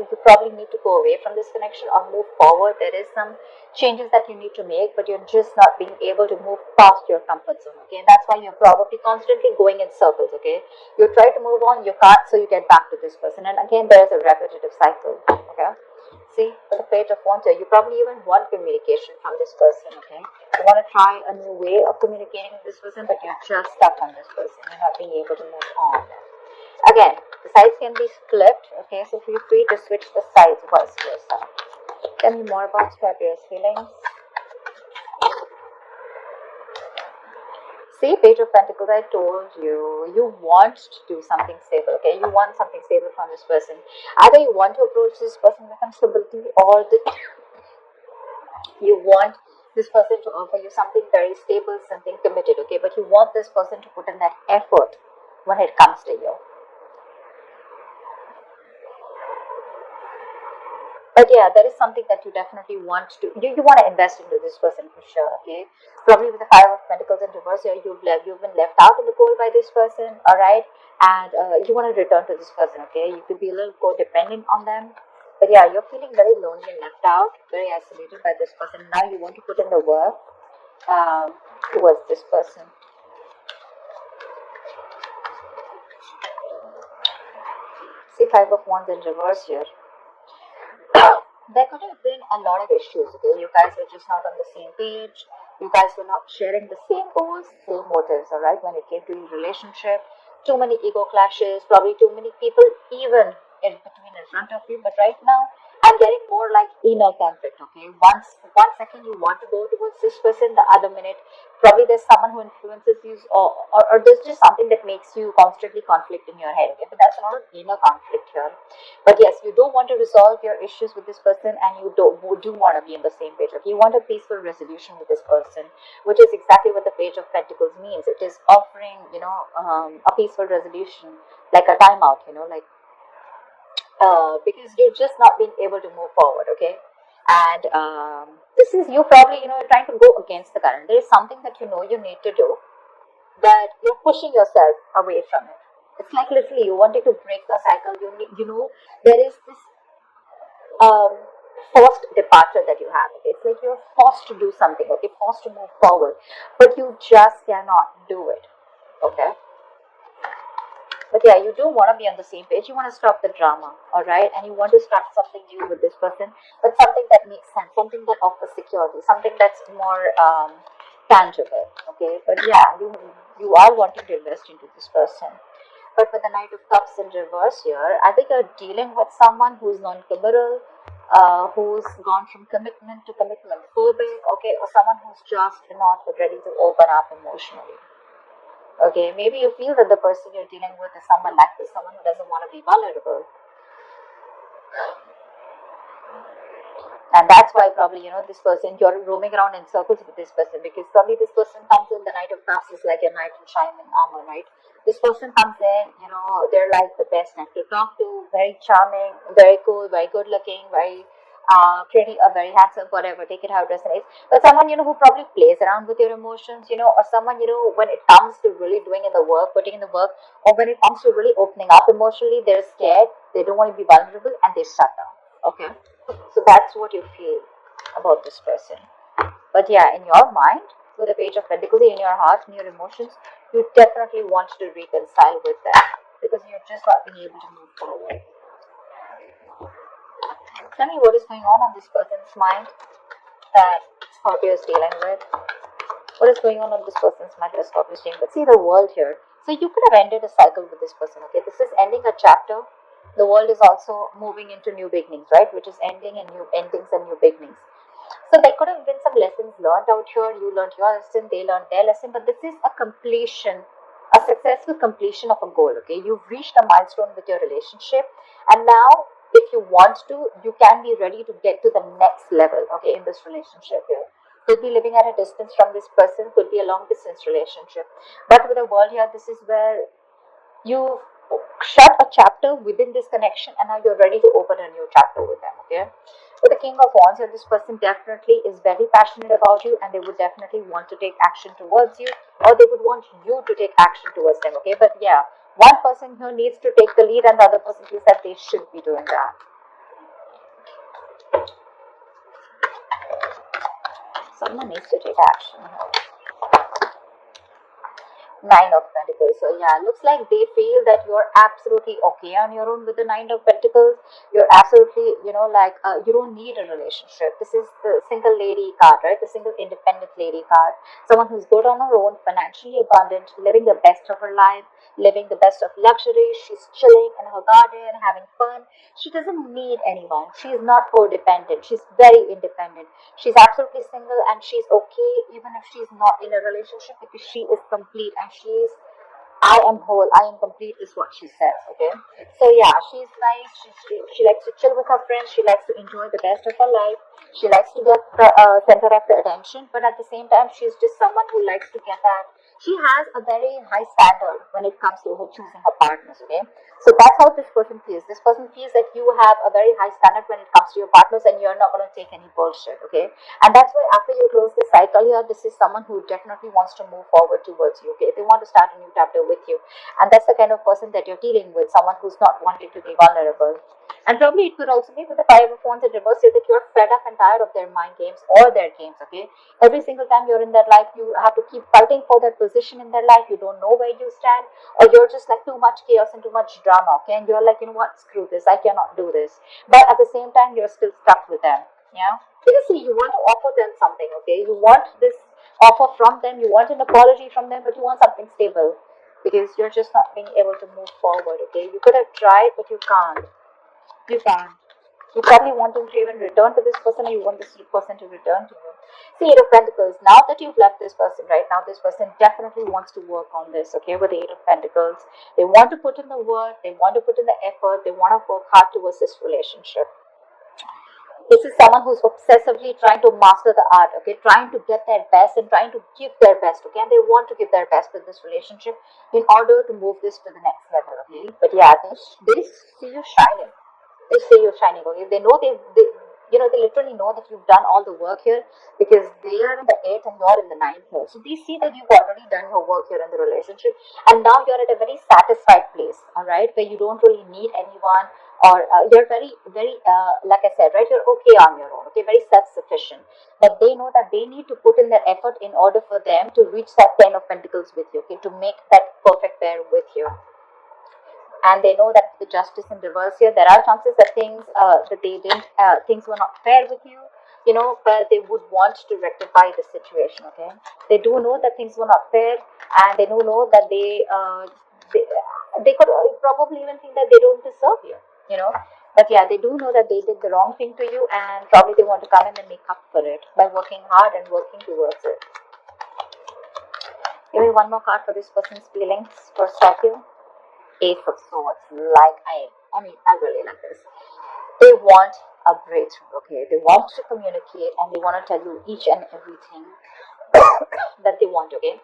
you probably need to go away from this connection or move forward. There is some changes that you need to make, but you're just not being able to move past your comfort zone, okay? And that's why you're probably constantly going in circles, okay? You try to move on, you can't, so you get back to this person. And again, there is a repetitive cycle, okay? See, with the Page of Wands here, you probably even want communication from this person, okay? You want to try a new way of communicating with this person, but you're just stuck on this person. You're not being able to move on. Again, the sides can be flipped, okay? So feel free to switch the sides, vice versa. Tell me more about Scorpio's feelings. See, Page of Pentacles, I told you, you want to do something stable, okay? You want something stable from this person. Either you want to approach this person with some stability, or you want this person to offer you something very stable, something committed, okay? But you want this person to put in that effort when it comes to you. But yeah, there is something that you definitely want to, you want to invest into this person for sure, okay? Probably with the Five of Pentacles in reverse here, you've been left out in the cold by this person, alright? And you want to return to this person, okay? You could be a little codependent on them. But yeah, you're feeling very lonely and left out, very isolated by this person. Now you want to put in the work towards this person. See, Five of Wands in reverse here. There could have been a lot of issues, okay? You guys were just not on the same page. You guys were not sharing the same goals, same motives, alright? When it came to your relationship, too many ego clashes, probably too many people even in between in front of you. But right now, I'm getting more like inner conflict, okay? One second you want to go towards this person, the other minute, probably there's someone who influences you, or there's just something that makes you constantly conflict in your head, okay? But that's not an inner conflict here. But yes, you do want to resolve your issues with this person, and you do want to be on the same page. Okay? You want a peaceful resolution with this person, which is exactly what the Page of Pentacles means. It is offering, a peaceful resolution, like a timeout, like because you're just not being able to move forward, okay? And this is you probably, trying to go against the current. There is something that you know you need to do, but you're pushing yourself away from it. It's like literally you wanted to break the cycle. There is this forced departure that you have. Okay? It's like you're forced to do something, okay, forced to move forward, but you just cannot do it, okay? But yeah, you do want to be on the same page. You want to stop the drama, all right? And you want to start something new with this person, but something that makes sense, something that offers security, something that's more tangible, okay? But yeah, you are wanting to invest into this person. But with the Knight of Cups in reverse here, I think you're dealing with someone who's non-committal, who's gone from commitment to commitment phobic, okay, or someone who's just not ready to open up emotionally. Okay, maybe you feel that the person you're dealing with is someone like this, someone who doesn't want to be vulnerable. And that's why probably, this person, you're roaming around in circles with this person, because probably this person comes in, the Knight of Cups is like a knight in shining armor, right? This person comes in, they're like the best knight to talk to, very charming, very cool, very good looking, very pretty, or very handsome, whatever, take it how it resonates. But someone, who probably plays around with your emotions, or someone, when it comes to really doing in the work, putting in the work, or when it comes to really opening up emotionally, they're scared, they don't want to be vulnerable, and they shut down, okay? So that's what you feel about this person. But yeah, in your mind, with the Page of Pentacles, in your heart, in your emotions, you definitely want to reconcile with them, because you're just not being able to move forward. Tell me what is going on this person's mind that Scorpio is dealing with. What is going on this person's mind that Scorpio is dealing with? See the world here. So you could have ended a cycle with this person, okay? This is ending a chapter. The world is also moving into new beginnings, right? Which is ending and new endings and new beginnings. So there could have been some lessons learned out here. You learned your lesson, they learned their lesson, but this is a completion, a successful completion of a goal, okay? You've reached a milestone with your relationship, and now if you want to, you can be ready to get to the next level, okay, in this relationship here. Could be living at a distance from this person, could be a long distance relationship. But with the world here, this is where you've shut a chapter within this connection, and now you're ready to open a new chapter with them, okay? With the King of Wands here, this person definitely is very passionate about you, and they would definitely want to take action towards you, or they would want you to take action towards them, okay? But yeah, one person here needs to take the lead, and the other person feels that they should be doing that. Someone needs to take action. Nine of Pentacles. So yeah, looks like they feel that you're absolutely okay on your own with the Nine of Pentacles. You're absolutely, like you don't need a relationship. This is the single lady card, right? The single independent lady card. Someone who's good on her own, financially abundant, living the best of her life, living the best of luxury. She's chilling in her garden, having fun. She doesn't need anyone. She's not codependent. She's very independent. She's absolutely single and she's okay even if she's not in a relationship, because she is complete and she's I am whole, I am complete is what she says, okay? So yeah, she's nice, she likes to chill with her friends, she likes to enjoy the best of her life, she likes to get the center of the attention, but at the same time, she's just someone who likes to get that. She has a very high standard when it comes to her choosing her partners, okay? So that's how this person feels. This person feels that you have a very high standard when it comes to your partners and you're not going to take any bullshit, okay? And that's why after you close this cycle here, this is someone who definitely wants to move forward towards you, okay? They want to start a new chapter with you. And that's the kind of person that you're dealing with, someone who's not wanting to be vulnerable. And probably it could also be with the Five of Wands in reverse here that you're fed up and tired of their mind games or their games, okay? Every single time you're in their life, you have to keep fighting for that position in their life. You don't know where you stand, or you're just like too much chaos and too much drama, okay? And you're like, you know what, screw this, I cannot do this. But at the same time, you're still stuck with them, yeah? Because see, you want to offer them something, okay? You want this offer from them, you want an apology from them, but you want something stable because you're just not being able to move forward, okay? You could have tried, but you can't. You can't. You probably want to even return to this person, or you want this person to return to you. See, Eight of Pentacles, now that you've left this person, right now, this person definitely wants to work on this, okay, with the Eight of Pentacles. They want to put in the work, they want to put in the effort, they want to work hard towards this relationship. This is someone who's obsessively trying to master the art, okay, trying to get their best and trying to give their best, okay, and they want to give their best with this relationship in order to move this to the next level, okay. But yeah, they see you shining. They see you shining, okay. They know they literally know that you've done all the work here because they are in the 8th and you're in the 9th here. So they see that you've already done your work here in the relationship, and now you're at a very satisfied place, all right, where you don't really need anyone, or you're very, very, like I said, right, you're okay on your own, okay, very self-sufficient. But they know that they need to put in their effort in order for them to reach that 10 of Pentacles with you, okay, to make that perfect pair with you. And they know that the justice in reverse here, there are chances that things were not fair with you, but they would want to rectify the situation, okay. They do know that things were not fair, and they do know that they could probably even think that they don't deserve you. But yeah, they do know that they did the wrong thing to you, and probably they want to come in and make up for it by working hard and working towards it. Give me one more card for this person's feelings for Scorpio. Ace of Swords. I really like this. They want a breakthrough, okay? They want to communicate and they want to tell you each and everything that they want, okay?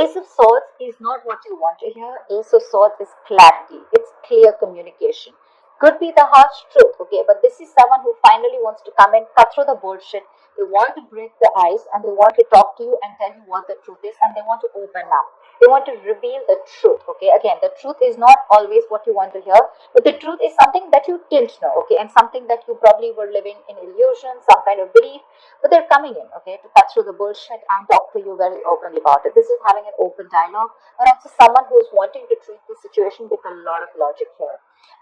Ace of Swords is not what you want to hear. Ace of Swords is clarity. It's clear communication. Could be the harsh truth, okay? But this is someone who finally wants to come and cut through the bullshit. They want to break the ice and they want to talk to you and tell you what the truth is, and they want to open up. They want to reveal the truth, okay? Again, the truth is not always what you want to hear, but the truth is something that you didn't know, okay? And something that you probably were living in illusion, some kind of belief, but they're coming in, okay, to cut through the bullshit and talk to you very openly about it. This is having an open dialogue, but also someone who's wanting to treat the situation with a lot of logic here.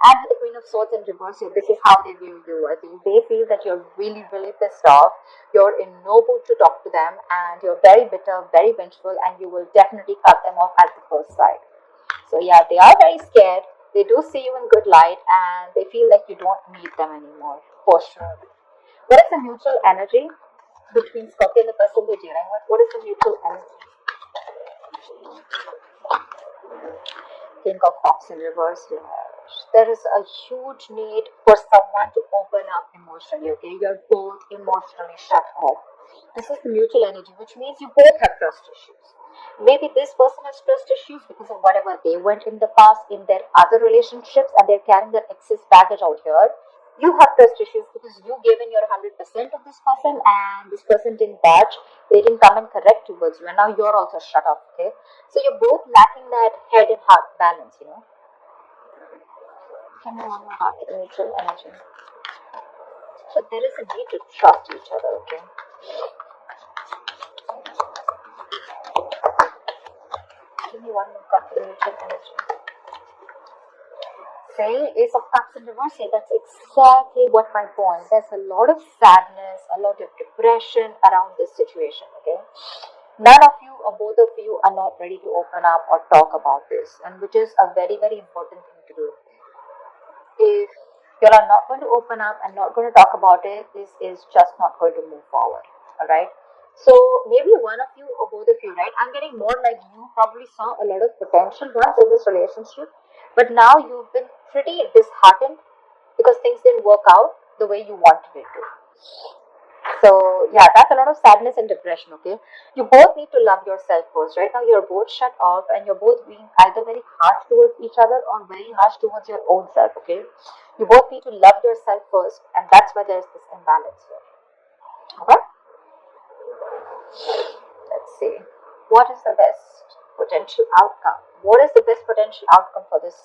And with the Queen of Swords in reverse here, this is how they view you. I think they feel that you're really, really pissed off. You're in no mood to talk to them, and you're very bitter, very vengeful, and you will definitely cut them off at the first sight. So yeah, they are very scared. They do see you in good light, and they feel like you don't need them anymore, for sure. What is the mutual energy between Scorpio and the person they're dealing with? What is the mutual energy? Think of Fox in reverse here. There is a huge need for someone to open up emotionally, okay? You're both emotionally shut off. This is the mutual energy, which means you both have trust issues. Maybe this person has trust issues because of whatever they went in the past in their other relationships, and they're carrying their excess baggage out here. You have trust issues because you gave in your 100% of this person, and this person didn't budge. They didn't come and correct towards you, and now you're also shut off, okay? So you're both lacking that head and heart balance. Can you heart neutral energy? But there is a need to trust each other, okay? Give me one more card for the neutral energy. Say Ace of Cups in reverse. Yeah, that's exactly what my point. There's a lot of sadness, a lot of depression around this situation. Okay, none of you or both of you are not ready to open up or talk about this, and which is a very, very important thing to do. If you are not going to open up and not going to talk about it, this is just not going to move forward. All right. So maybe one of you or both of you, right? I'm getting more like you probably saw a lot of potential once in this relationship, but now you've been pretty disheartened because things didn't work out the way you wanted it to. So yeah, that's a lot of sadness and depression. Okay, you both need to love yourself first. Right now, you're both shut off, and you're both being either very harsh towards each other or very harsh towards your own self. Okay, you both need to love yourself first, and that's why there's this imbalance here. Okay, let's see. What is the best potential outcome? What is the best potential outcome for this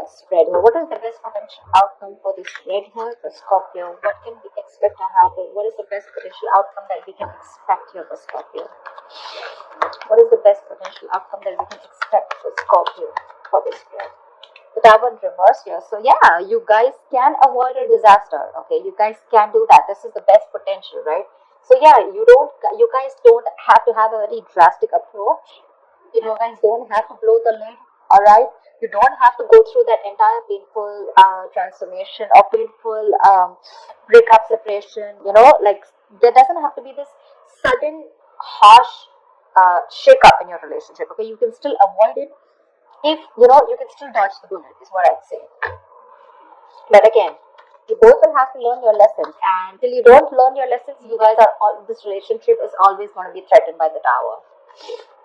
spread here? What is the best potential outcome for this spread here for Scorpio? What can we expect to happen? What is the best potential outcome that we can expect here for Scorpio? What is the best potential outcome that we can expect for Scorpio for this spread? The Tower in reverse here. So yeah, you guys can avoid a disaster. Okay, you guys can do that. This is the best potential, right? So yeah, you guys don't have to have a very drastic approach. You guys don't have to blow the lid. All right, you don't have to go through that entire painful transformation or painful breakup, separation. Like there doesn't have to be this sudden harsh shake up in your relationship. Okay, you can still avoid it if you can still dodge the bullet, is what I'd say. But again, you both will have to learn your lessons, and until you don't learn your lessons, you guys this relationship is always going to be threatened by the Tower.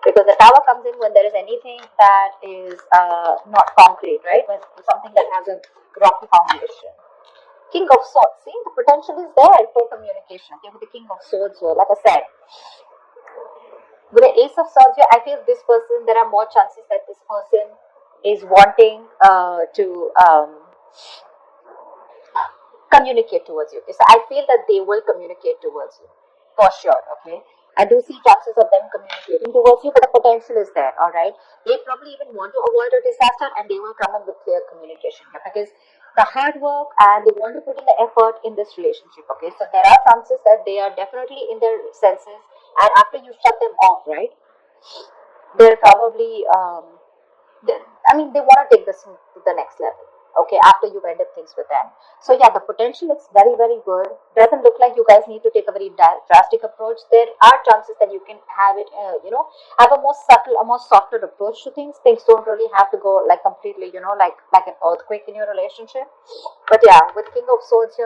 Because the Tower comes in when there is anything that is not concrete, right? When something that has a rocky foundation. King of Swords, see, the potential is there for communication. Okay, with the King of Swords here, like I said. With the Ace of Swords here, I feel this person, there are more chances that this person is wanting to communicate towards you. So I feel that they will communicate towards you, for sure, okay? I do see chances of them communicating towards you, but the potential is there, alright? They probably even want to avoid a disaster, and they will come in with clear communication here, because the hard work and they want to put in the effort in this relationship, okay? So there are chances that they are definitely in their senses, and after you shut them off, right? They're probably, they want to take this to the next level. Okay, after you've ended things with them. So yeah, the potential is very, very good. Doesn't look like you guys need to take a very drastic approach. There are chances that you can have it, have a more subtle, a more softer approach to things. Things don't really have to go like completely, like an earthquake in your relationship. But yeah, with King of Swords here.